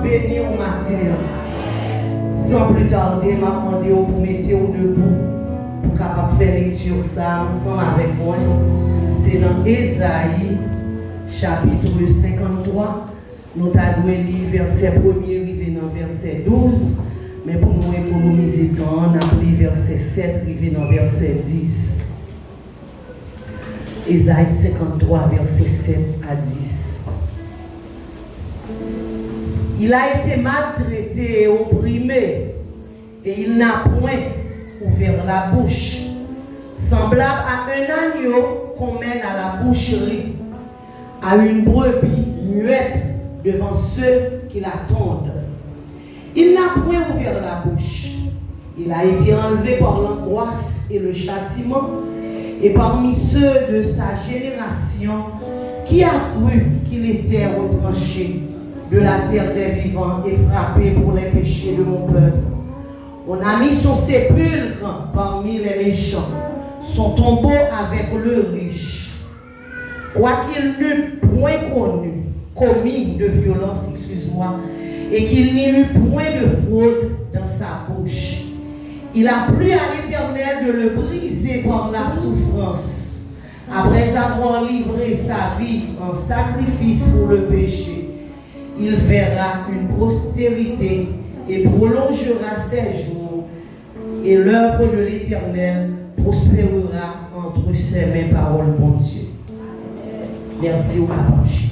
béni au matin. Sans plus tarder, m'a demandé pour mettre debout pour capable faire lecture ça ensemble avec moi. C'est dans Ésaïe chapitre 53. Nous avons lu verset 1er arrivé dans verset 12. Mais pour nous économiser temps, on a pris verset 7 arrivé dans verset 10. Ésaïe 53, verset 7 à 10. Il a été maltraité et opprimé, et il n'a point ouvert la bouche. Semblable à un agneau qu'on mène à la boucherie, à une brebis muette devant ceux qui l'attendent. Il n'a point ouvert la bouche. Il a été enlevé par l'angoisse et le châtiment, et parmi ceux de sa génération, qui a cru qu'il était retranché de la terre des vivants et frappé pour les péchés de mon peuple. On a mis son sépulcre parmi les méchants, son tombeau avec le riche. Quoiqu'il n'eût point commis de violence, et qu'il n'y eut point de fraude dans sa bouche. Il a plu à l'Éternel de le briser par la souffrance, après avoir livré sa vie en sacrifice pour le péché. Il verra une postérité et prolongera ses jours, et l'œuvre de l'Éternel prospérera entre ses mains, parole bon Dieu. Merci au Kapachi.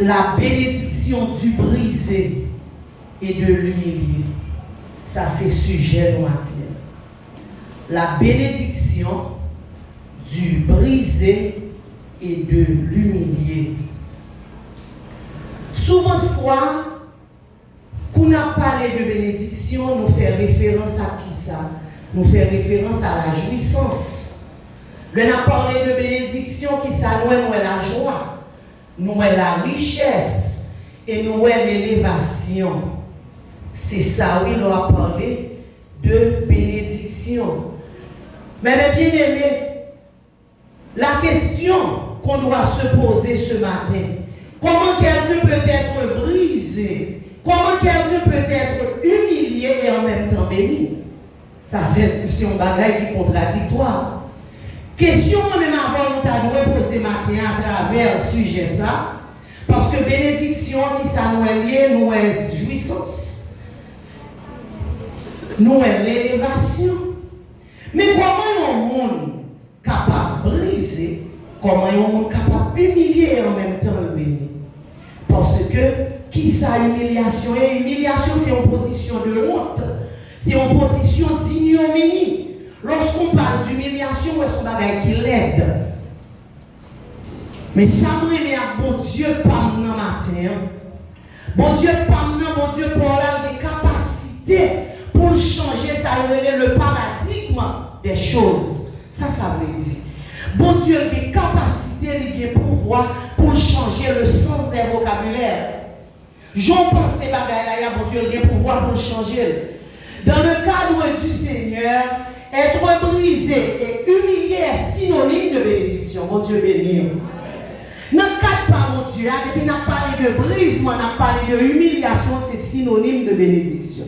La bénédiction du brisé et de l'humilié. Ça, c'est sujet de matin. La bénédiction du brisé et de l'humilié. Souvent de fois, quand on a parlé de bénédiction, nous fait référence à qui ça? Nous fait référence à la jouissance. On a parlé de bénédiction qui ça, nous est la joie, nous est la richesse et nous est l'élévation. C'est ça, oui, nous a parlé de bénédiction. Mais mes bien-aimés, la question qu'on doit se poser ce matin, comment quelqu'un peut être brisé? Comment quelqu'un peut être humilié et en même temps béni? Ça, c'est un bagage qui est contradictoire. Question même avant nous avons posé matin à travers ce sujet ça, parce que bénédiction qui s'annule lié, nous est jouissance, nous est l'élévation. Mais comment un monde capable de briser, comment un monde capable d'humilier et en même temps le bénir? Parce que qui ça humiliation? Et humiliation, c'est une position de honte, c'est une position d'ignominie. Lorsqu'on parle d'humiliation, c'est un bagage qui l'aide. Mais ça me remet à bon Dieu par nous matin. Bon Dieu par nous, bon Dieu pour avoir des capacités pour changer ça, le paradigme des choses. Ça veut dire. Bon Dieu a des capacités, des pouvoirs pour changer le sens des vocabulaires. J'en pense que bon Dieu a des pouvoirs pour changer. Dans le cadre du Seigneur, être brisé et humilié est synonyme de bénédiction. Mon Dieu béni. Dans le cadre par mon Dieu, depuis qu'on a parlé de brisement, on a parlé de humiliation, c'est synonyme de bénédiction.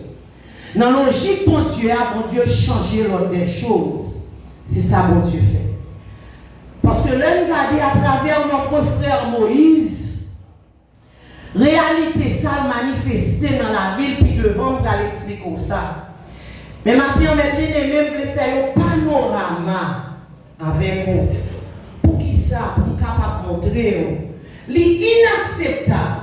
Dans la logique, mon Dieu change l'ordre des choses. C'est ça, mon Dieu fait. Parce que là, nous regardons à travers notre frère Moïse, réalité ça manifestée dans la ville, puis devant, on va l'expliquer ça. Mais maintenant, mes bien-aimés, je vais faire un panorama avec vous. Pour qui ça? Pour capable montrer. L'inacceptable.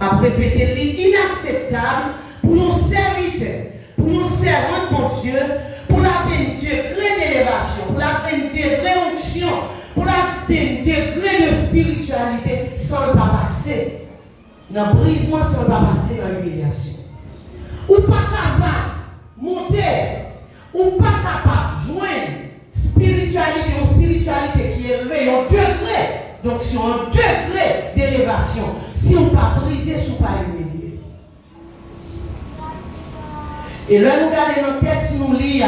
Après répéter, l'inacceptable pour nos serviteurs, pour nos servants de mon Dieu, pour l'atteindre degré d'élévation, pour l'atteindre degré d'onction, pour l'atteindre degré de spiritualité, sans le pas passer. Dans le brisement, sans le pas passer dans l'humiliation. Ou pas capable de monter, ou pas capable de joindre spiritualité, une spiritualité qui est élevée, un degré, donc sur un degré d'élévation, si on ne pas briser, si on ne pas humilier. Et là, nous regardons nos textes, nous lisons.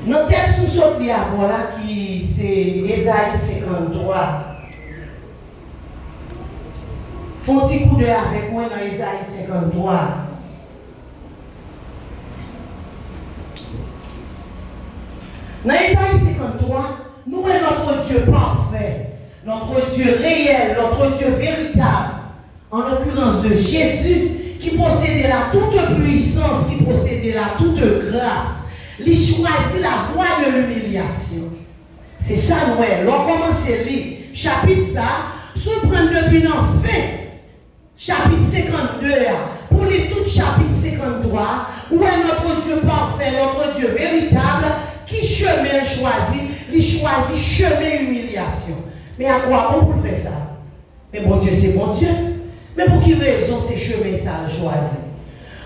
Nos textes, nous sommes là, voilà, qui c'est Ésaïe 53. Font un petit coup d'œil avec moi dans Isaïe 53. Dans Isaïe 53, nous voyons notre Dieu parfait, notre Dieu réel, notre Dieu véritable, en l'occurrence de Jésus, qui possédait la toute puissance, qui possédait la toute grâce. Il choisit la voie de l'humiliation. C'est ça, nous voyons. On commence à lire chapitre ça, si on prend depuis la fin, chapitre 52, pour lire tout chapitre 53, où est notre Dieu parfait, notre Dieu véritable, qui chemin choisit, il choisit chemin humiliation. Mais à quoi bon pour faire ça? Mais bon Dieu, c'est bon Dieu. Mais pour quelle raison ces chemins ça choisi?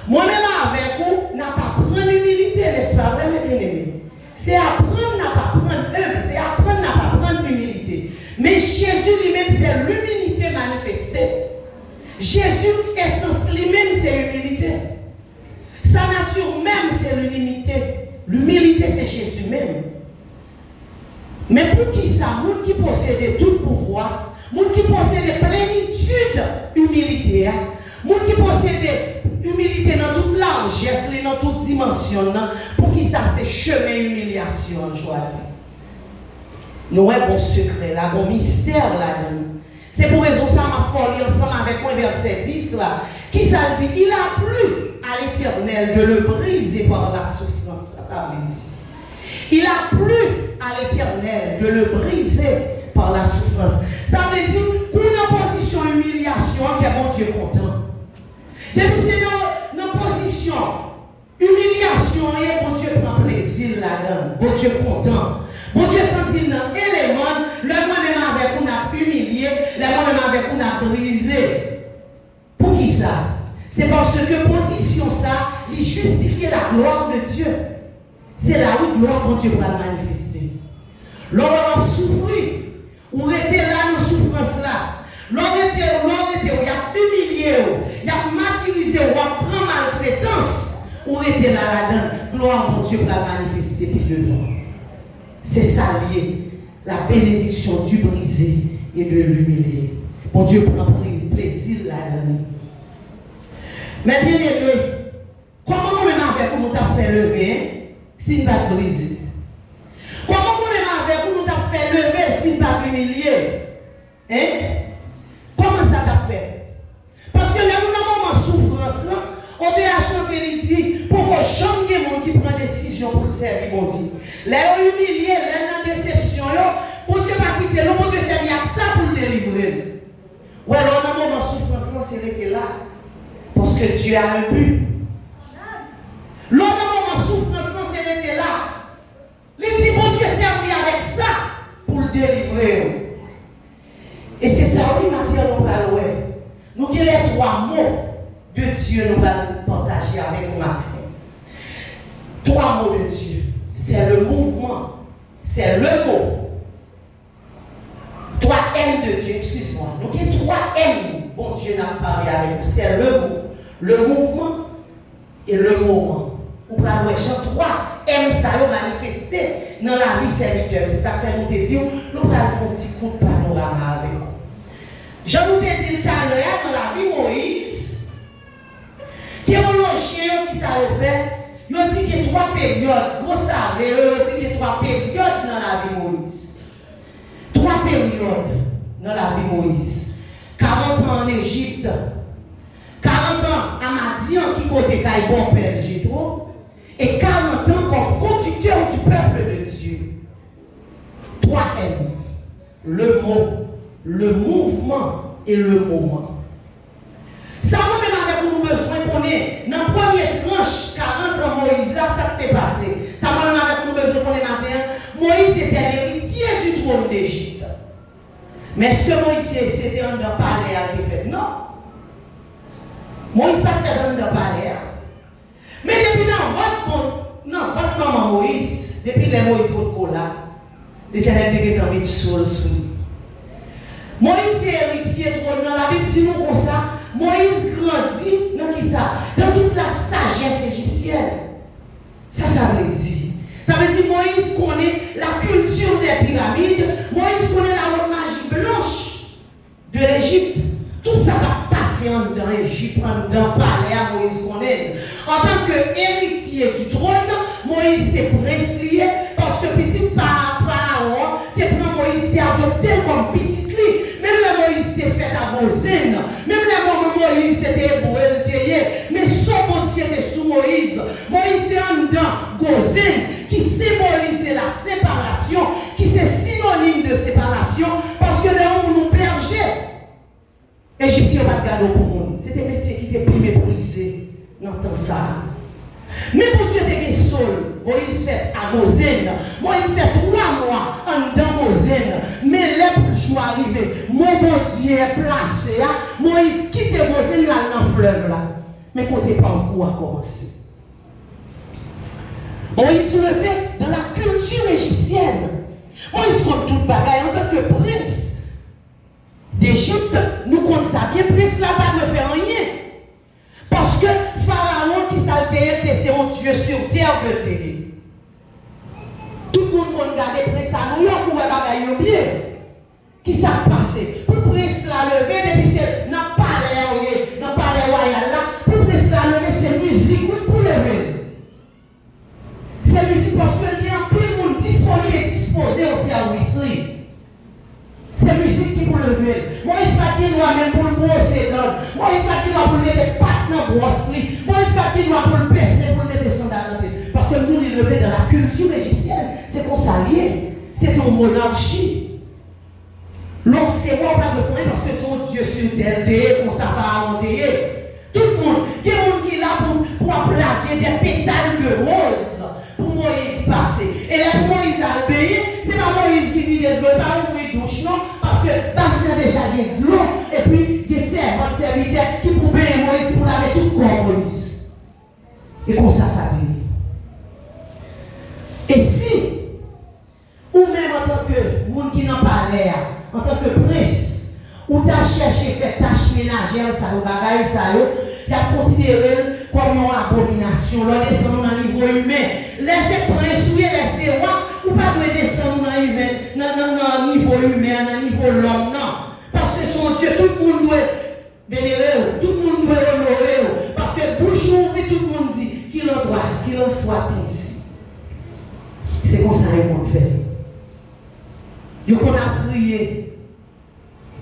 Moi-même avec vous, n'a pas prendre humilité, n'est-ce pas vrai, mes bien-aimés? C'est apprendre, n'a pas prendre humble, c'est apprendre, n'a pas prendre humilité. Mais Jésus lui-même, c'est l'humilité manifestée. Jésus, essence lui-même, c'est l'humilité. Sa nature même, c'est l'humilité. L'humilité, c'est Jésus même. Mais pour qui ça? Monde qui possède tout pouvoir, monde qui possède plénitude, humilité. Monde qui possède humilité dans toute largesse, dans toute dimension. Pour qui ça, c'est chemin humiliation choisi. Nous avons bon secret là, bon mystère là-dedans. C'est pour raison ça m'a folie ensemble avec moi verset 10 là. Qui ça dit? Il a plu à l'Éternel de le briser par la souffrance. Ça veut dire. Il a plu à l'Éternel de le briser par la souffrance. Ça veut dire pour une position humiliation que bon Dieu content. Depuis c'est dans position humiliation et bon Dieu prend plaisir là-dedans. Bon Dieu content. Bon Dieu sentit dans l'élément, le moi-même avec on a humilié, le moi-même avec on a brisé. Pour qui ça? C'est parce que position ça, il justifie la gloire de Dieu. C'est là où la gloire de Dieu va manifester. Lorsqu'on a souffert, on était là dans la souffrance là. Lorsqu'on était, on a humilié, on a martyrisé, on a pris maltraitance, on était là-dedans. Gloire de Dieu va manifester puis devant. C'est ça lié, la bénédiction du brisé et de l'humilié. Bon Dieu prend plaisir là-dedans. Mais bien aimé, comment nous-mêmes avec nous t'avons fait lever si nous pas brisé? Comment nous-mêmes avec nous t'avons fait lever si nous pas humilié? Hein? Comment ça t'a fait? Parce que là, nous avons une souffrance là. On doit chanter les dit pour que jamais monde qui prend décision pour servir mon Dieu. Les humiliés, les dans déception, pour Dieu pas quitter, pour Dieu servir avec ça pour le délivrer. Ouais, alors dans moment souffrance, c'est resté là. Parce que Dieu a un but. L'autre moment souffrance, c'est resté là. Il dit, bon Dieu servir avec ça pour le délivrer. Et c'est ça, oui, Mathieu, nous allons. Nous avons les trois mots de Dieu, nous allons partager avec vous matin. Trois mots de Dieu. C'est le mouvement. C'est le mot. 3 M de Dieu, excuse-moi. Donc il y a 3 M. Bon Dieu n'a parlé avec vous. C'est le mot, le mouvement et le moment. Ou pas, ouais, Jean 3 M ça a manifesté dans la vie serviteur. C'est ça que fait nous te dire, nous allons faire un petit coup de panorama avec vous. Jean nous te dit tout à l'heure dans la vie Moïse, théologien qui ça fait. Il dit qu'il y a 3 périodes, gros ça, il dit qu'il y a 3 périodes dans la vie Moïse. 3 périodes dans la vie Moïse. 40 ans en Égypte, 40 ans à Madian qui côté Caï bon père Jétro, et 40 ans comme conducteur du peuple de Dieu. 3 M. Le mot, le mouvement et le moment. Ça va même avec nous besoin qu'on est dans la première tranche 40 ans Moïse, là ça t'est passé. Ça va même avec nous besoin qu'on est matin. Moïse était l'héritier du trône d'Égypte. Mais est-ce que Moïse c'était un palais à défaite? Non. Moïse n'a pas fait un palais. Mais depuis dans votre maman Moïse, depuis les Moïse pour là, l'Éternel était tombé sur lui. Moïse est héritier du trône. Dans la Bible dit nous comme ça. Moïse grandit dans qui ça? Dans toute la sagesse égyptienne. Ça veut dire. Ça veut dire Moïse connaît la culture des pyramides. Moïse connaît la haute magie blanche de l'Égypte. Tout ça va passé en dedans Égypte, en dedans palais à Moïse connaît. En tant qu'héritier du trône, Moïse s'est précié parce que petit Pharaon, tu prends Moïse, il adopté comme petit lit. Même le Moïse était fait à Bozine, même le moment Moïse était éboué, mais son bon Dieu était sous Moïse. Moïse était en dedans Gozine, qui symbolisait la séparation, qui c'est synonyme de séparation, parce que là où nous bergers, Égyptiens pas de garder pour nous. C'était un métier qui était plus méprisé dans le temps ça. Mais pour Dieu était sol, Moïse fait à Gozine. Moïse fait 3 mois en dedans Gozine. Mais les jours arrivés, mon bon Dieu est placé. Moïse quitte Gozine là dans le fleuve là. Mais côté pas encore a commencé. Moïse se levait dans la culture égyptienne. Moïse compte toute bagaille en tant que prince d'Égypte. Nous comptons ça bien. Prince là pas ne faire rien. Parce que Pharaon qui s'altérait, c'est un Dieu sur terre que t'es. Tout le monde regarde prince à New York ou bagaille bien. Qui s'est passé? Pour prince là lever, depuis c'est n'a pas l'air royal là. Pour prince là lever, c'est musique pour lever. C'est musique parce qu'il y a un peu de monde disponible et disposé au service. C'est musique qui pour lever. Moi, il s'agit de même pour le brosser dans. Moi, il s'agit de pour mettre des pattes dans le brosserie. Moi, il s'agit de pour le baisser, pour mettre des sandales. Parce que nous, les lever dans la culture égyptienne, c'est qu'on s'allie. C'est une monarchie. L'on sait pas de faire parce que son Dieu sur terre, qu'on s'en va monter. Tout le monde, il y a des gens qui sont là pour plaquer des pétales de rose pour Moïse passer. Et là, pour Moïse a payé, c'est pas Moïse qui vient de l'eau, pas ouvrir douche, non, parce que bassin déjà vient de l'eau, et puis des servantes, serviteurs qui pour payer Moïse pour laver tout corps Moïse. Et comme ça dit. Et si, ou même en tant que monde qui n'a pas l'air, en tant que prince, ou tu as cherché faire tâche ménagère, ça ou bagaille, ça tu as considéré comme une abomination. Là, descendre dans le niveau humain. Laissez prince ou laissez roi, ou pas de descendre dans le niveau humain, dans le niveau l'homme, non. Parce que son Dieu, tout le monde doit vénérer, tout le monde doit honorer. Parce que bouche ouverte, tout le monde dit qu'il en soit ainsi. C'est comme ça que monde fait. Donc on a prié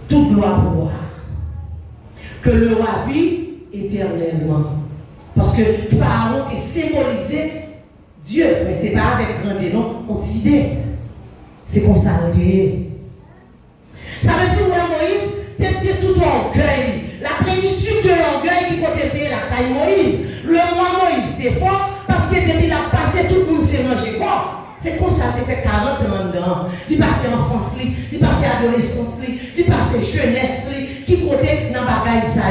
toute gloire pour moi. Que le roi vit éternellement. Parce que Pharaon est symbolisé Dieu, mais ce n'est pas avec grand nom, on t'idée. C'est comme ça. Ça veut dire que Moïse, t'es tout orgueil. La plénitude de l'orgueil qui côté la caille Moïse. Le roi Moïse était fort parce que depuis il a passé tout le monde s'est mangé quoi. C'est comme ça qu'il fait 40 ans dedans. Il passe enfance, il passe adolescence, il passe jeunesse, qui côté dans la bagaille ça.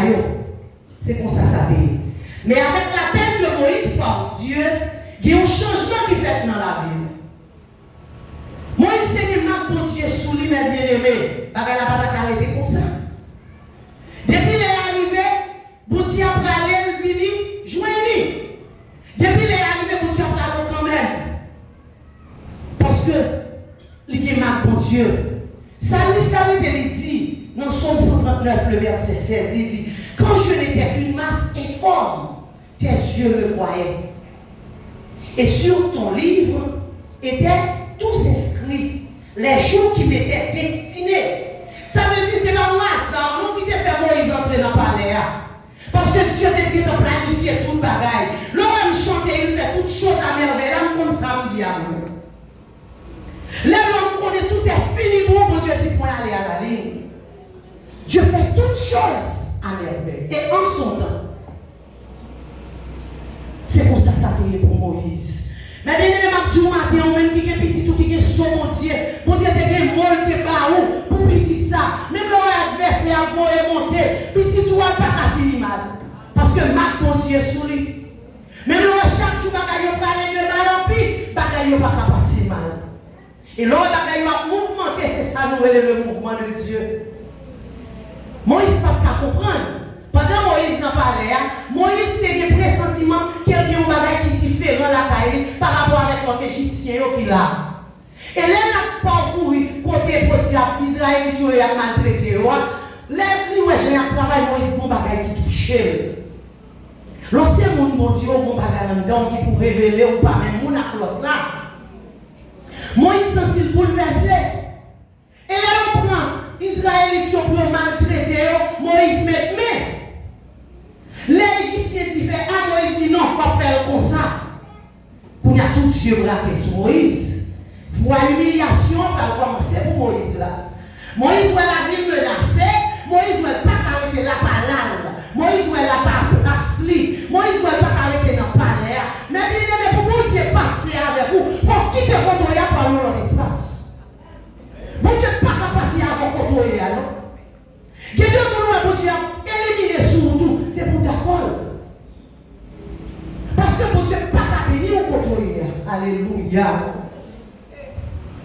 C'est comme ça ça dit. Mais avec la peine de Moïse par Dieu, il y a un changement qui fait dans la vie. Moïse était un bon Dieu sous lui, mais bien aimé. Bagaille la pas arrêté comme ça. Depuis il est arrivé, bon Dieu a parlé, il vini, joignez. Depuis il est arrivé, bon Dieu a parlé quand même. Parce que il est un bon Dieu. Ça lui dit dans Psaume 139, le verset 16, il dit, quand je n'étais qu'une masse informe, tes yeux me voyaient. Et sur ton livre étaient tous inscrits les jours qui m'étaient destinés. Ça veut dire que c'est pas moi, ça, nous qui t'a fait Moïse entrer dans le palais. Parce que Dieu t'a dit de planifier tout le bagaille. L'homme chanter, il fait toutes choses à merveille, comme ça me dit à moi. L'homme connaît tout est fini, bon Dieu dit pour aller à la ligne. Dieu fait toutes choses à merveille et en son temps. C'est pour ça que ça a été pour Moïse. Mais bien aimé, du matin, on même qui est petit ou qui est son Dieu, mon Dieu te molte baou pour petit ça. Même l'adversaire a monter, petit ou pas qu'à finir mal. Parce que mon Dieu sous lui. Même chaque jour, bagaille pas aller de mal en pis, bagaille pas qu'à passer mal. Et l'autre bagaille va mouvementer, c'est ça nous le mouvement de Dieu. Moïse n'a pas comprendre. Pendant Moïse n'a pas l'air, Moïse a des pressentiments qu'il y a un bagage qui est différent la caille par rapport avec l'autre Égyptien qui l'a. Et là, il a parcouru côté Israël qui a maltraité. Là, il il y a un travail, Moïse, bon bagage qui touche. Lorsque mon bon Dieu, bon bagage dedans qui pour révéler ou pas, même mon à l'autre là. Moïse sentit bouleversé. Et là, on prend Israël pour maltraiter, Moïse met mais. L'Égyptien dit fait, ah, Moïse dit non, pas faire comme ça. Qu'on y a tout sur braqué sur Moïse. Voilà l'humiliation va commencer pour Moïse là. Moïse voit la ville menacée, Moïse ne veut pas arrêter la parole. Moïse ne veut pas place. Moïse ne veut pas arrêter dans le palais. Mais bien aimé, pour vous Dieu passer avec vous, il faut quitter votre oeil pour aller dans l'autre espace. Bon Dieu ne peut pas passer avec votre oeil. Il y a deux gens qui ont éliminé sur tout, c'est pour d'accord. Parce que bon Dieu ne peut pas bénir votre oeil. Alléluia.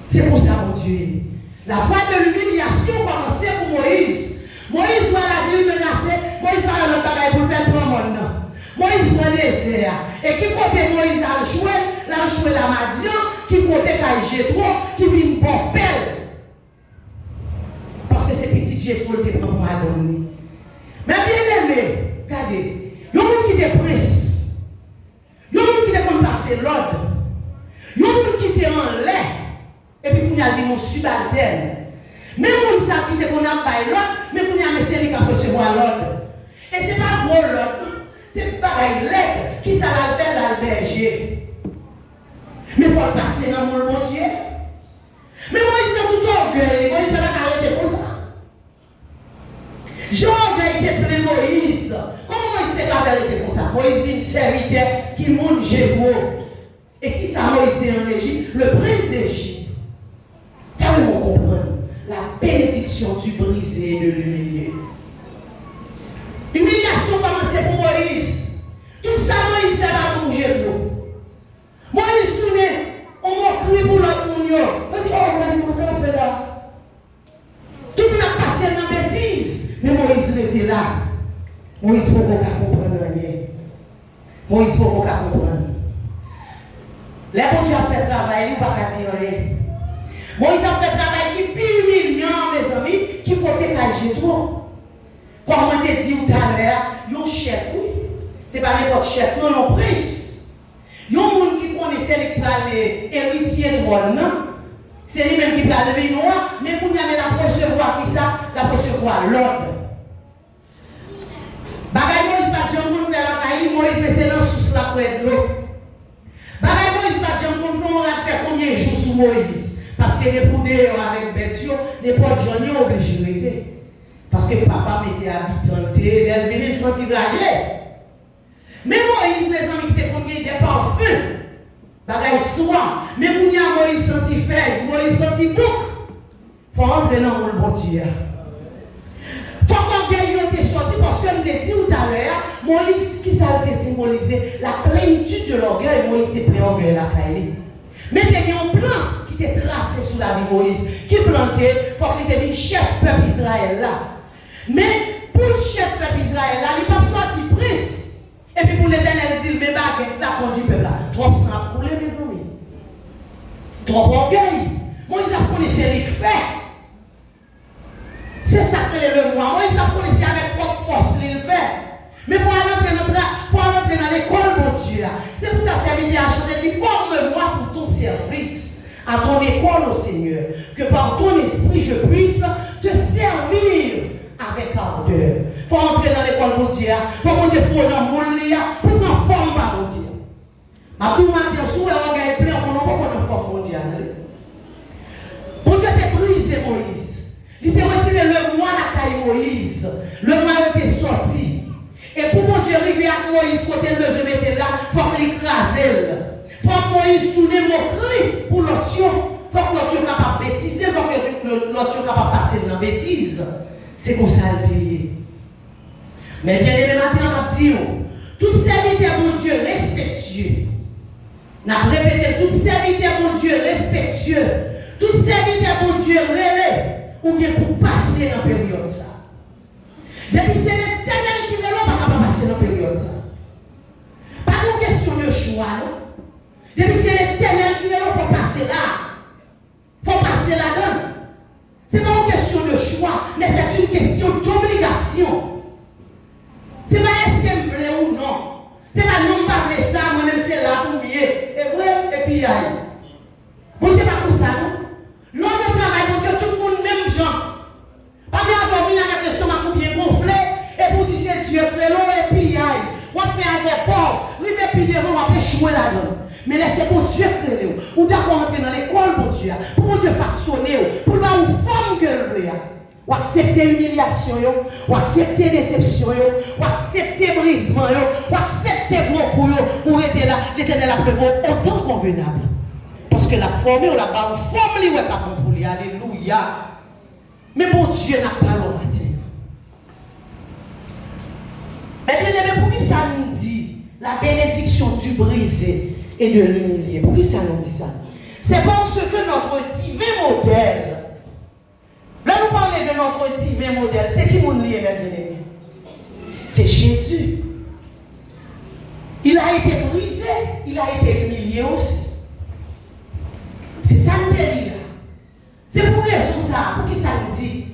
C'est pour ça, mon Dieu. La voie de l'humiliation commençait pour Moïse. Moïse voit la ville menacée. Moïse a le travail pour faire tout le monde. Moïse voit les désert. Et qui côté Moïse a joué la Madian, qui côté Jétro, qui vient bon pelle. Parce que c'est petit Jétro qui est pour m'adonner. Mais bien aimé, regardez, il y a un monde qui est prince. Il y a un monde qui est passer l'ordre. Il y a un monde qui est en l'air. Et puis, il y a des subalternes. Même on sait qui est qu'on a pas l'ordre, mais qu'on a essayé de recevoir l'ordre. Et ce n'est pas gros l'ordre, c'est pas l'aide qui ça la fait l'alberger. Mais il faut passer dans le monde Dieu. Mais Moïse n'a tout orgueil, Moïse n'a pas arrêté pour ça. Jean-Orgueil était plein Moïse. Comment Moïse s'est arrêté pour ça? Moïse est une serviteur qui monte Jétro. Et qui ça Moïse était en Égypte? Le prince d'Égypte. Tellement comprendre la bénédiction du brisé et de l'humilié. L'humiliation commençait pour Moïse. Tout ça, Moïse fait pas pour Jétro. Moïse tournait, on m'a crié pour l'autre monde. On dit, oh, regardez comment ça va faire là. Tout le monde a passé dans la bêtise. Mais Moïse était là. Moïse ne peut pas comprendre rien. Moïse ne peut pas comprendre. Les bons Dieu ont fait travail, il ne peut pas dire rien. Moïse a fait travail qui est plus humiliant, mes amis, qui côté Jétro. Comme on t'a dit tout à l'heure, il y a un chef, oui. Ce n'est pas n'importe chef, non, non, prince. Il y a un monde qui connaissait les héritiers de trône, non? C'est lui-même qui parle de noir, mais pour y aller la recevoir qui ça, la recevoir l'ordre. Bagay Moïse va dire qu'on fait la caille, Moïse met ses lances sous la couette de l'eau. Bagay Moïse va dire qu'on fait combien de jours sous Moïse? Parce que les poudres avec Betio, les potes gens sont obligés de rester. Parce que papa m'était habitant, elle venait sentir rager. Mais Moïse, les amis qui étaient combien de parfums, bagaille soin. Mais pour y a Moïse senti feuille, Moïse senti bouc. Il faut rentrer dans le bon Dieu. Il faut qu'on ait sorti parce que nous dit tout à l'heure, Moïse, qui ça a symbolisé la plénitude de l'orgueil, Moïse était plein d'orgueil la caille. Mais il y a un plan qui était tracé sous la vie de Moïse, qui plantait, il faut qu'il devienne chef peuple Israël là. Mais pour le chef peuple Israël là, il n'a pas sorti prince. Et puis pour l'Éternel dit, mais baguette, la conduit peuple là. Trop sang pour les mes amis. Trop orgueil. Moïse a connu ce qu'il fait. C'est ça que le roi. Moïse a connu avec propre force il fait. Mais il faut rentrer dans l'école, mon Dieu. C'est pour ta serviteur à chanter, dit, forme-moi pour ton service, à ton école, au Seigneur, que par ton esprit je puisse te servir avec ardeur. Il faut entrer dans l'école, mon Dieu. Il faut que Dieu faut dans mon lit pour qu'on forme par mon Dieu. Ma pour matin, sous le regard plein, on n'a pas qu'on forme, mon Dieu. Mon Dieu t'a brisé, Moïse. Il t'a retiré le mois à la caille Moïse. Le mois était sorti. Et pour mon Dieu arriver à Moïse, côté de le mettre là, il faut l'écraser. Il faut que Moïse tourne mon cri pour l'autre. Il faut que l'autre soit capable de bêtiser, il faut que l'autre soit capable de passer dans la bêtise. C'est comme ça le dit. Mais bien aimé, maintenant, on va dire, toute serviteur, mon Dieu, respectueux. On répété, toute serviteur, mon Dieu, respectueux. Toute serviteur, mon Dieu, relais, ou bien pour passer dans la période ça. Depuis c'est l'Éternel qui ne va pas passer dans la période ça. Pas une question de choix, non? Depuis c'est l'Éternel qui ne va passer là. Il faut passer là-dedans. Ce n'est pas une question de choix, mais c'est une question d'obligation. pas ça, moi-même c'est là pour mieux. Et vrai, et puis aïe. Bon Dieu, pas pour ça, non? L'homme de travail, bon Dieu, tout le monde même genre. Pas de avoir venu avec le stomac bien gonflé, et pour dire c'est Dieu, et puis aïe. On fait avec pauvre, lui fait plus devant, on va échouer là-dedans. Mais laissez pour Dieu créer, ou d'accord entrer dans l'école pour Dieu, pour Dieu façonner, pour voir une forme que le veut. Ou accepter l'humiliation, ou accepter déception, ou accepter brisement, ou accepter gros coup, ou être là, l'Éternel a prévu autant convenable. Parce que la forme, on l'a pas, une forme, il n'est pas bon pour lui. Alléluia. Mais bon Dieu n'a pas le matin. Mais bien aimé, pour qui ça nous dit la bénédiction du brisé et de l'humilié? Pour qui ça nous dit ça? C'est parce que notre divin modèle, là nous parlons de notre divin modèle, c'est qui nous lit, bien aimé? C'est Jésus. Il a été brisé, il a été humilié aussi. C'est ça le délire. C'est pour raison ça, pour qui ça nous dit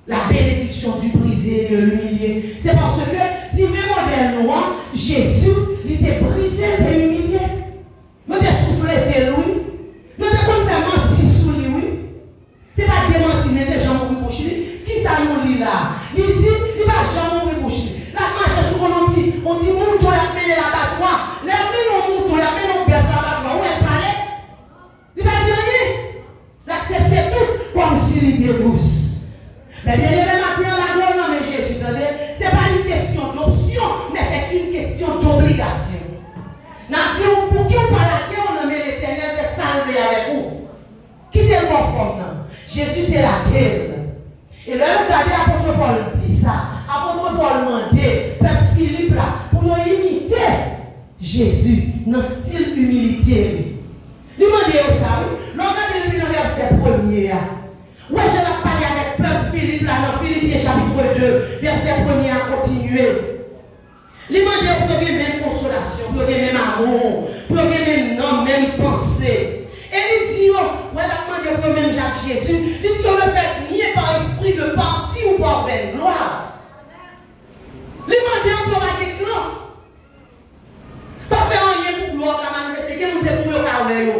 la bénédiction du brisé et de l'humilié. C'est parce que divin modèle noir, Jésus, il était brisé, il était humilié. Il était soufflé, il était loué. Il était comme faire mentir sous lui, oui. C'est pas des mentir, mais des gens m'ont bouche. Qui ça nous lit là? Il dit, il va jamais m'ouvrir bouche. La marche sur on dit, mouton a mené la battoir. Les mouton a mené la battoir. Où est palais? Il va dire rien. L'accepter tout comme s'il était douce. Mais bien aimé matin, la non, mais Jésus, ce n'est pas une question d'option, mais c'est une question d'obligation. Pour qui on parle à Dieu, on met l'Éternel de salver avec vous. Qui est le bon forme? Jésus est la guerre. Et là, vous regardez l'apôtre Paul dit ça. Apôtre Paul demandait, Peuple Philippe là, pour nous imiter Jésus dans le style humilité. Il demandait ça, oui. Regardez le verset 1er. Ouais, je vais parler avec Peuple Philippe là, dans Philippiens chapitre 2, verset 1er à continuer. Il demandait pour qu'il y ait même consolation, pour qu'il y ait même amour, pour qu'il y ait même nom, même pensée. Et il dit, ouais, il a demandé pour même Jacques Jésus, il dit, on ne fait ni par esprit de parti ou par vaine gloire. Il demandait encore à des clans. Pas faire rien pour gloire, quand même, c'est que nous disons pour le carré.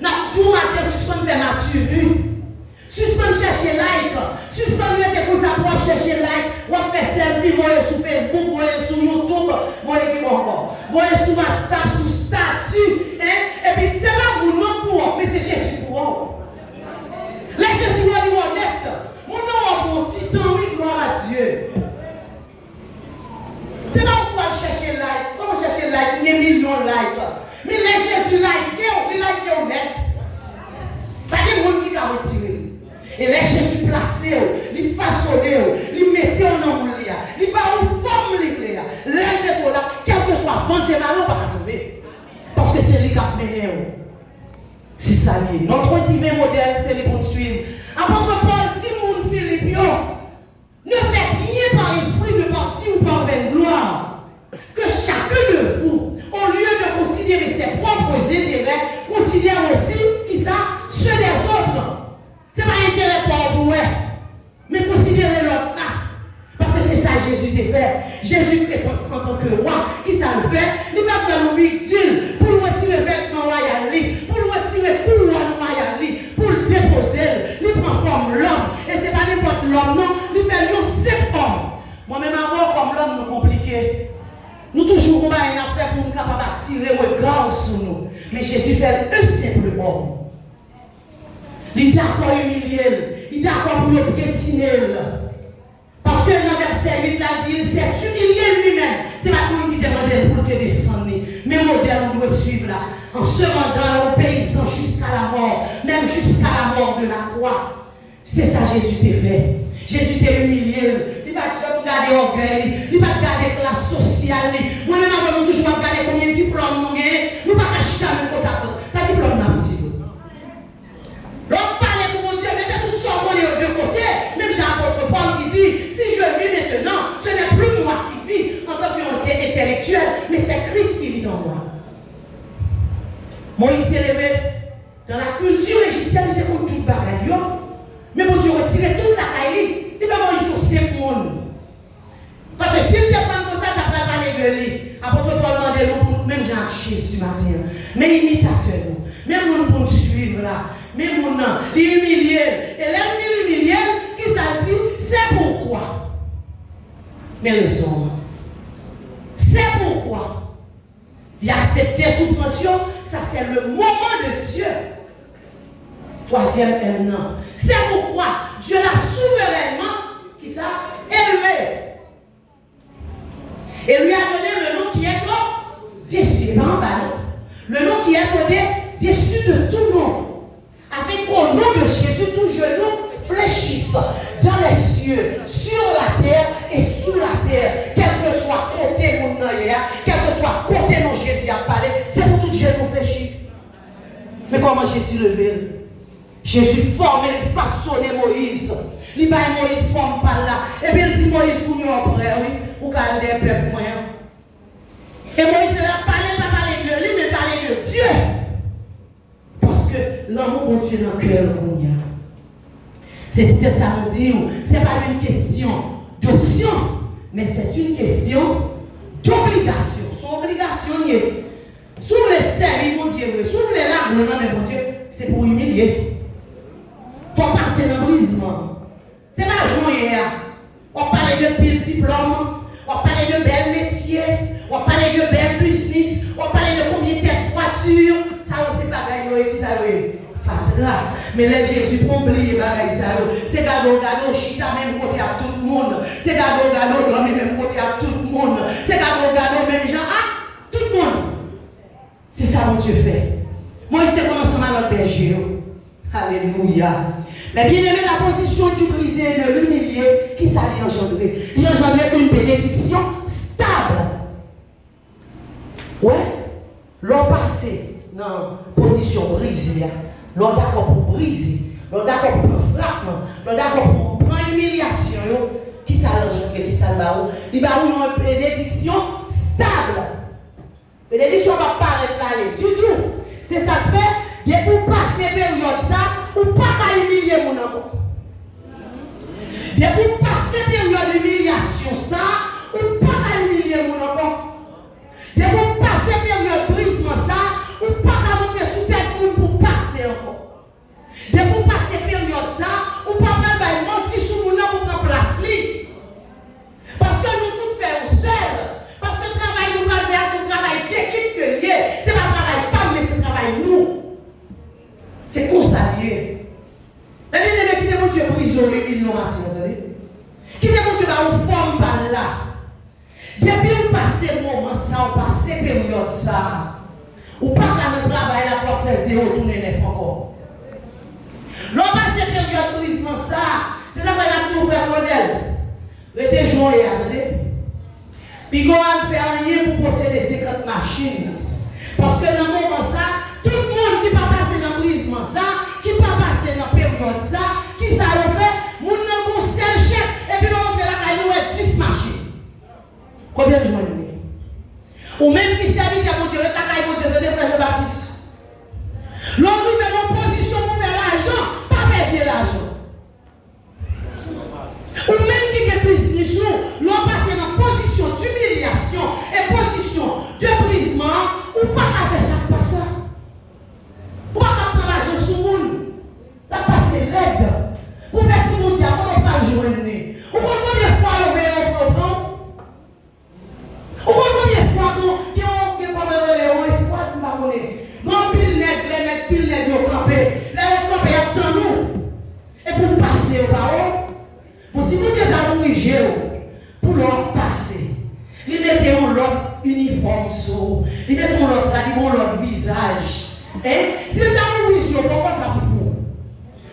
Non, tout matin, suspend faire ma vue. Suspend chercher like, suspend mettre pour ça pour chercher like, ou faire selfie, voyez sur Facebook, voyez sur YouTube, voyez qui encore, voyez sur WhatsApp, sur statut, et puis c'est pas mon nom pour, mais c'est Jésus pour vous. Les Jésus est honnête, mon nom pour titan, oui, gloire à Dieu. C'est pas pour chercher like, comment chercher like, il y a millions de likes, mais les Jésus like, les like honnête. Pas de monde qui a retiré. Et les Jésus placés, les façonnés, les mettez en homme, les pas en forme, les l'aile de là, quel que soit avancé, on va pas tomber. Parce que c'est lui qui a mené. C'est ça, notre divin modèle, c'est les bons suivre. Apôtre Paul dit, mon Philippe, ne faites rien par esprit de parti ou par vaine gloire. Que chacun de vous, au lieu de considérer ses propres intérêts, considère aussi qui ça, ceux des autres. Ce n'est pas intérêt pour vous, mais considérez l'autre là. Parce que c'est ça Jésus te fait. Jésus en tant que roi, qui ça le fait? Il va faire le big deal pour le retirer vêtements royal, pour le retirer couronne royal, pour le déposer. Il prend comme l'homme. Et ce n'est pas n'importe l'homme, non. Il fait un simple homme. Moi-même, avoir comme l'homme, nous compliqué. Nous toujours on a une affaire pour nous capables d'attirer le regard sur nous. Mais Jésus fait un simple homme. Il est d'accord humilié, il est d'accord pour le piétiner. Parce que dans le verset 8, il a dit, il s'est humilié lui-même. C'est pas pour lui qui demande pour te descendre. Mais modèle, on doit suivre là. En se rendant au paysan jusqu'à la mort, même jusqu'à la mort de la croix. C'est ça Jésus t'a fait. Jésus t'a humilié. Il va te garder orgueil, il va te garder classe sociale. Moi-même, avant, nous toujours regarder combien de diplômes nous avons. Nous ne pouvons pas acheter un contact. Ça diplôme n'a petit. L'homme parlait pour mon Dieu, mettez tout ça aux deux côtés. Même j'ai l'apôtre Paul qui dit, si je vis maintenant, ce n'est plus moi qui vis en tant qu'intellectuel, mais c'est Christ qui vit en moi. Moïse s'est levé dans la culture égyptienne, il était comme toute bagaille. Mais mon Dieu retirait toute la caille. Il va Moïse au simple monde. Parce que s'il te prend comme ça, tu n'as pas parlé de lui. Apôtre Paul demandait nous, même Jésus matin. Mais imitateur, même nous pour suivre là, même nous humilier. Et là, humilier, qui ça dit, c'est pourquoi. Mais raison. C'est pourquoi. Il a accepté souffrance, ça c'est le moment de Dieu. Troisième maintenant. C'est pourquoi Dieu l'a souverainement, qui ça, élevé. Et lui a donné le nom qui est au-dessus, pas en bas. Le nom qui est au-dessus de tout nom. Avec au nom de Jésus, tout genou fléchisse dans les cieux, sur la terre et sous la terre. Quel que soit côté mon nom, quel que soit côté dont Jésus a parlé, c'est pour tout genou fléchir. Mais comment Jésus levé? Jésus formé, façonné Moïse. Il va Moïse forme par là. Et puis il dit Moïse pour nous après, oui, pour garder le peuple moyen. Et Moïse a parlé, pas parler de lui, mais parler de Dieu. Parce que l'amour de Dieu dans le cœur, c'est peut-être ça nous dit, c'est pas une question d'option, mais c'est une question d'obligation. Son obligation y est. Si vous voulez servir mon Dieu, si vous voulez l'argent, mais mon Dieu, c'est pour humilier. Il faut passer le brisement. C'est pas jouer. On parle de pile diplôme, on parle de bel métier, on parle de bel business, on parle de combien de voitures. Ça aussi, pas gagner qui ça fatra. Mais là, Jésus pour oublier ça. C'est gado chita même côté à tout le monde. C'est gado dormir même côté à tout le monde. C'est gado même gens à tout le monde. C'est ça mon Dieu fait. Moi, c'est commencé à notre berger. Alléluia. Mais bien aimé, la position du brisé et de l'humilié, qui ça lui engendré? Il engendré une bénédiction stable. Ouais, l'on passé dans la position brisée, l'on d'accord pour briser, l'on d'accord pour frappement, l'on d'accord pour prendre l'humiliation, qui ça l'engendré, qui ça le il va avoir une bénédiction stable. Bénédiction ne va pas parler du tout. C'est ça que fait. Et pour passer période ça, ou pas humilier mon enfant. Et pour passer période d'humiliation ça, ou pas humilier mon enfant. Et pour passer période brisement ça, ou pas monter sous tête pour passer encore. Et pour passer période ça, ou pas même mentir sous mon enfant pour prendre place li. Parce que nous tout faisons seul. Parce que le travail nous va faire ce travail d'équipe que lié. C'est pas travail pas, mais c'est travail nous. C'est consacré. Et bien, les mecs qui mon Dieu pour isoler les millions matin, qui mon Dieu va vous former par là. Depuis vous passez le moment ça, vous passez la période ça, ou pas qu'à notre travail là pour faire zéro tourner neuf encore. L'on passe la période brisement ça, c'est ça qu'on a tout faire modèle. Restez joint et attendez. Puis on ne fait rien pour posséder 50 machines. Parce que dans le moment ça, tout le monde qui va passer dans le brisement ça, qui va passer dans la période ça, qui ça le fait, moun nan bon seul chèque, et puis on fait la caille 10 machines. Combien de gens ou même qui servit à mon Dieu, la caille mon Dieu, de frère Jean-Baptiste. L'on nous met en position pour faire l'argent, pas perdre l'argent. Ou même qui est business, l'on passe dans position d'humiliation et position de brisement, ou pas faire ça. Pourquoi tu prends l'argent sur le monde? Tu as passé l'aide. Pour faire ce monde, on va pas jouer. Ou combien de fois on veut un programme? Ou combien de fois on a un espoir de ne pas connaître? Quand pile net, pile net, on campé. Là, on campé, il y a nous. Et pour passer au bas, pour si vous êtes à corriger, pour leur passer, ils mettent l'autre uniforme sur, ils mettent l'autre visage. Si tu as une vision, pourquoi tu as fou?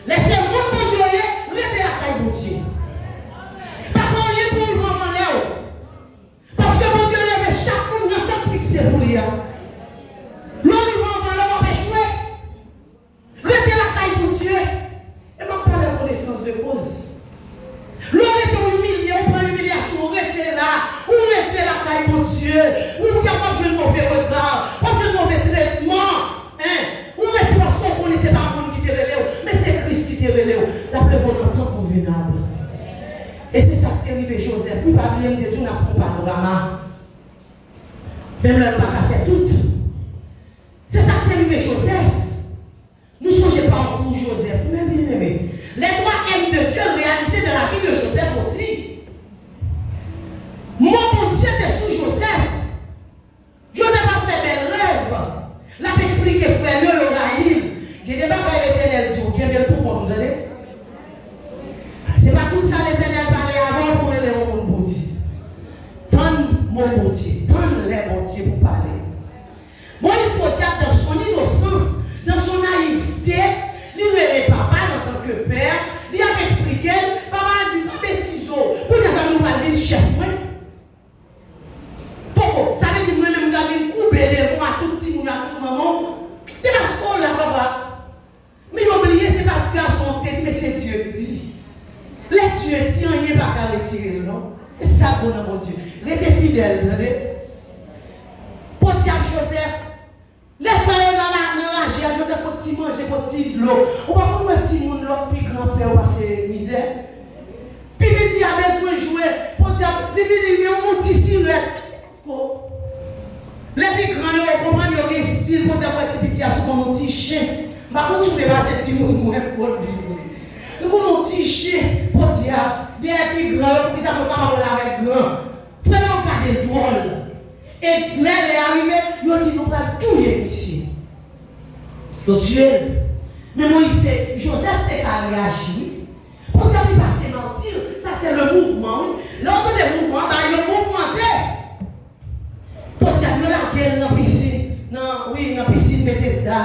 Laissez-moi continuer, mettez la caille de Dieu. Pas pour rien pour nous vendre l'air. Parce que mon Dieu lève chaque monde dans tête fixée pour lui. L'on y va en l'air, on va échouer. Mettez la caille de Dieu. Et non pas la connaissance de cause. L'on est humilié, on prend l'humiliation, restez là, ou mettez la caille de Dieu, ou vous avez pas de mauvais regard, pas de mauvais traitement. Ou est-ce qu'on ne connaissait pas un qui te relève, mais c'est Christ qui te relève. La prévoit en temps convenable. Et c'est ça qui est arrivé Joseph. Vous ne pouvez pas dire qu'on a fait un panorama. Même là, on n'a pas fait tout. C'est ça qui est arrivé Joseph. Nous ne songeons pas en pour Joseph, mais bien aimé. Les 3 M de Dieu réalisés dans la vie de Joseph aussi. Mon Dieu était sous Joseph. Joseph a fait des rêves. L'a expliqué frère Rahim. Il y a des bagages l'éternel dit, qui est pour vous entendez? C'est pas tout ça l'éternel parlait avant pour les gens pour dire. Donne mon bon Dieu, donne les bon Dieu pour parler. Moïse Potiap, dans son innocence, dans son naïveté, lui verrait papa en tant que père, lui a expliqué, papa a dit, pas bêtise, vous les amis, vous allez chef, moi. Pourquoi? Ça veut dire que moi-même, vous allez couper des mots à tout petit monde, à tout maman. C'est la scole là, papa. Mais oubliez, c'est parce que la santé, mais c'est Dieu qui dit. Les Dieu dit, il n'y a pas qu'à retirer, non? C'est ça qu'on a, mon Dieu. Il était fidèle, vous savez. Potiap Joseph. Les frères dans la Joseph, pour petit manger, pour petit de l'eau. On va prendre un petit monde, l'autre, puis grand frère, passer misère. Puis petit a besoin de jouer. Potiap, les filles, on petit silhouette. Les plus grands, ils comprennent qu'ils ont un style pour dire que petit a souvent un petit chien. Par contre, je ne vais pas ce petit monde pour vivre. Nous avons un petit chien pour dire des plus grands, ils savent pas parler avec grand. Frère, on garde drôle. Et là, elle est arrivée, ils ont dit nous pas tout ici. Donc Dieu. Mais Moïse, Joseph n'a réagi. Pour dire qu'il passe mentir, ça c'est le mouvement. Lors de le mouvement, il y a un mouvement. Pour dire que la gueule dans la piscine. Non, oui, dans la piscine, Bethesda.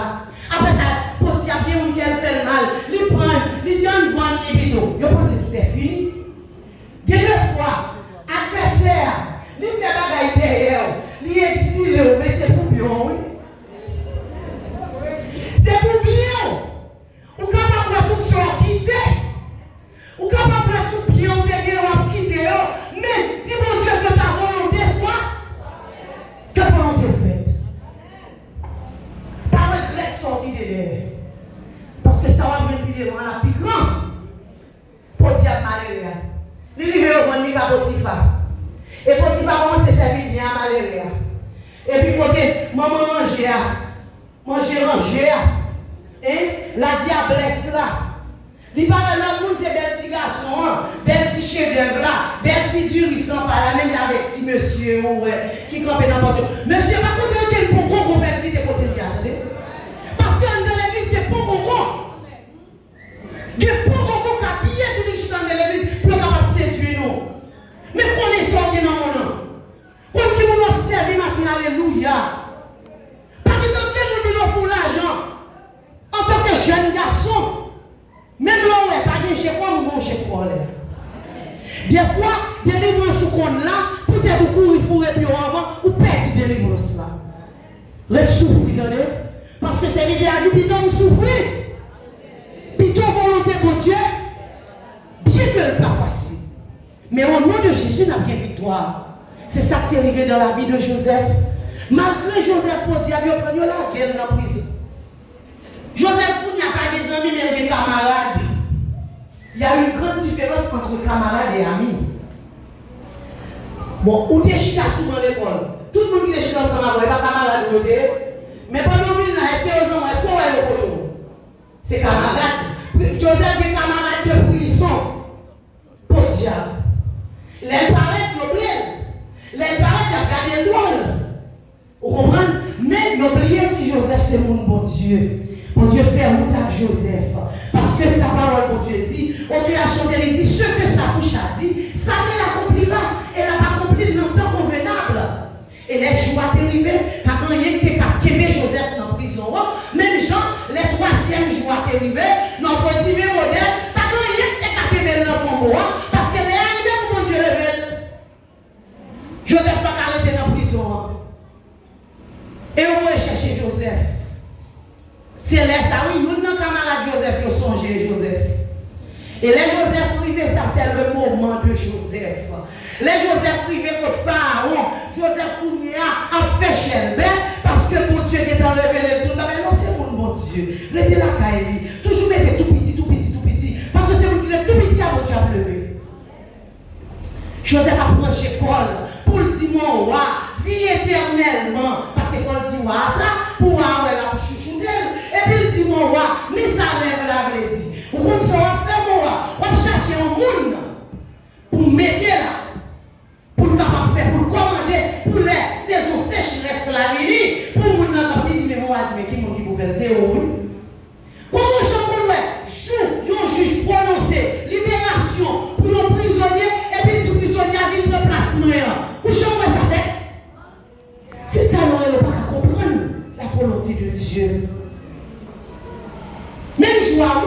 Après ça, pour dire bien qu'elle fait le mal, il prend, il dit on va les bidons. Je pense que tout est fini. Deux fois, adversaire, il fait bagaille derrière, il est exilé, mais c'est pour bien, oui. C'est pour bien. Ou capable de tout se quitter. Ou capable de tout bien, ou de quitter. Mais dis mon Dieu que ta volonté soit. Que volonté faite. Pas regret sortir de l'air. Parce que ça va venir devant la plus grande. Pour dire malaria. Il arrive au venir à Potiphar. Et Potiphar commence à servir bien à malaria. Et puis côté, maman manger. Et la diablesse là. Il parle là, c'est bel petit garçon, bel petit chef-d'œuvre là, bel petit durissant par là, même avec petit monsieur qui campait dans la voiture. Monsieur, par contre, il y a un bon qu'on fait vite et continuer à regarder. Parce que dans l'église, il y a un bon qu'on. Il y a un bon qu'on qui a pillé tout le monde dans l'église pour capable séduire nous. Mais qu'on est sorti dans mon nom. Qu'on qui nous a servi matin, alléluia. Parce que dans quel monde pour l'argent, en tant que jeune garçon, même là où il n'y a pas de chez quoi, nous avons chez quoi. Des fois, délivrance sous compte là, peut-être courir pour et puis avant, ou perdre délivrance là. Le souffrir, attendez. Parce que c'est l'idée a dit, plutôt souffrir. Plutôt volonté pour Dieu, bien que ce n'est pas facile. Mais au nom de Jésus, nous avons bien victoire. C'est ça qui est arrivé dans la vie de Joseph. Malgré Joseph, pour dire, il a pris la guerre dans la prison. Joseph n'a pas des amis, mais des camarades. Il y a une grande différence entre camarades et amis. Bon, ou t'es chita souvent à l'école. Tout le monde qui est chita ensemble, il n'y a pas camarade de côté. Mais pendant que vous est-ce que vous est-ce qu'on va au côté? C'est camarade. Joseph est camarade de prison. Pour diable. Les parents qui oublient. Les parents qui ont gardé l'oual. Vous comprenez? Mais n'oubliez si Joseph c'est mon bon Dieu. Mon Dieu fait route à Joseph. Parce que sa parole, mon Dieu dit, mon Dieu a chanté, il dit, ce que sa bouche a dit, ça ne l'accomplira. Elle n'a pas accompli dans le temps convenable. Et les jours à arriver, quand il y a été quémé Joseph dans la prison, même Jean, les 3e jours à arriver, notre divin modèle, quand il y a été quémé dans le tombeau, parce que les arrivés, mon Dieu révèle. Joseph n'a pas arrêté dans la prison. Et on va chercher Joseph. C'est là, ça, oui, nous, nos camarades Joseph, nous songez Joseph. Et les Joseph privés, ça, c'est le moment de Joseph. Les Joseph privés, votre pharaon, Joseph Kounia a fait chez parce que mon Dieu est enlevé le tout. Mais non, c'est mon bon Dieu. Mettez la caille, toujours mettez tout petit. Parce que c'est vous qui êtes tout petit à mon Dieu à lever. Joseph a branché Paul pour le dire, moi, vie éternellement. Parce que Paul dit, ça. pour avoir la chouchoute. Et puis il dit, mon roi, mais ça lève la vraie dit. Vous comprenez ça, on fait mon roi, on va chercher un monde pour mettre là, pour le capable faire, pour le commander, pour les saisons sécheresse la venue, pour le monde qui dit, mais mon roi, mais qui est-ce qui peut faire c'est où? Comment un juge prononcé libération pour un prisonnier et puis le prisonnier a dit remplacement. Où ça fait? C'est ça, on ne peut pas comprendre la volonté de Dieu. Même joie,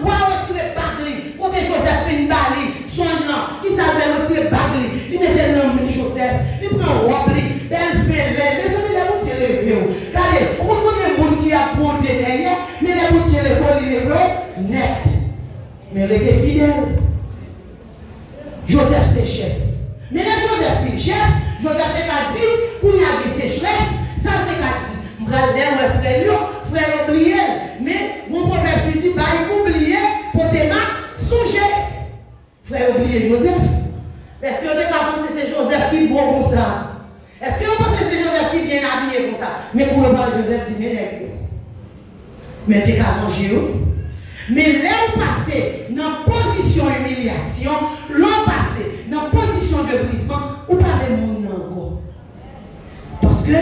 on va retirer Bagli. Quand Joseph fait une balle, songe là, qui s'appelle retirer Bagli. Il mettait le nom de Joseph, il prend Wobli, elle fait l'air. Mais ça, il a monté les vieux. Regardez, on connaît le monde qui a monté derrière, mais il a monté les vieux net. Mais il était fidèle. Joseph, c'est chef. Mais là, Joseph est chef, Joseph a dit, pour y avoir sécheresse, ça a dit. Je vais dire, frère oublié. Mais mon proverbe qui dit, bah, il oublié, pour tes mains, songez. Frère oublié Joseph. Est-ce que vous avez pensé que c'est Joseph qui est bon comme ça? Est-ce que vous pensez que c'est Joseph qui est bien habillé comme ça? Mais pour le pas, Joseph dit, mais t'es qu'à manger. Mais là, on passe dans position d'humiliation, là, on passe dans position de brisement, ou pas de monde encore. Parce que,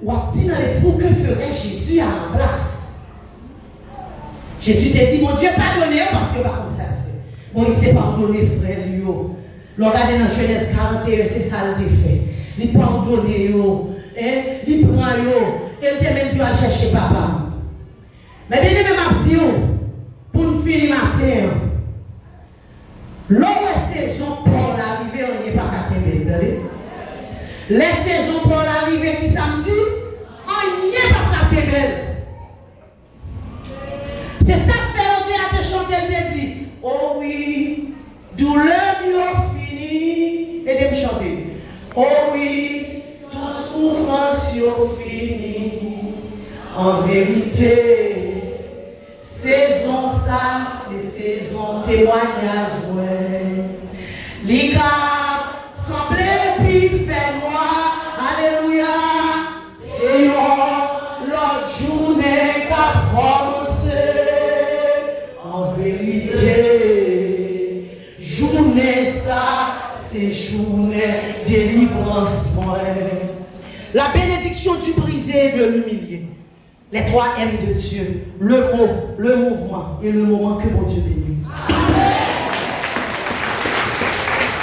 on dit dans l'esprit, que ferait Jésus à ma place? Jésus t'a dit, mon Dieu, pardonnez parce que par contre ça fait. Bon, il s'est pardonné, frère, Lio. Regardez dans Genèse 41, c'est ça le fait. Il pardonne, il prend, et il dit même, tu vas chercher papa. Mais bien, même dit, pour nous finir matin, l'autre saison pour l'arrivée, on n'y est pas qu'à Québec. Les saisons pour l'arrivée qui samedi, on n'y est pas qu'à Québec. C'est ça que fait l'autre à te chanter, elle te dit, oh oui, douleur nous fini, et de me chanter. Oh oui, toute souffrance est finie, en vérité. Saison ça, c'est saison témoignage, ouais. Les gars, semblent puis fait noir, alléluia. C'est l'autre journée qui a commencé. En vérité, journée ça, c'est journée délivrance, moi. La bénédiction du brisé et de l'humilié. Les 3 M de Dieu, le mot, le mouvement et le moment que mon Dieu bénit.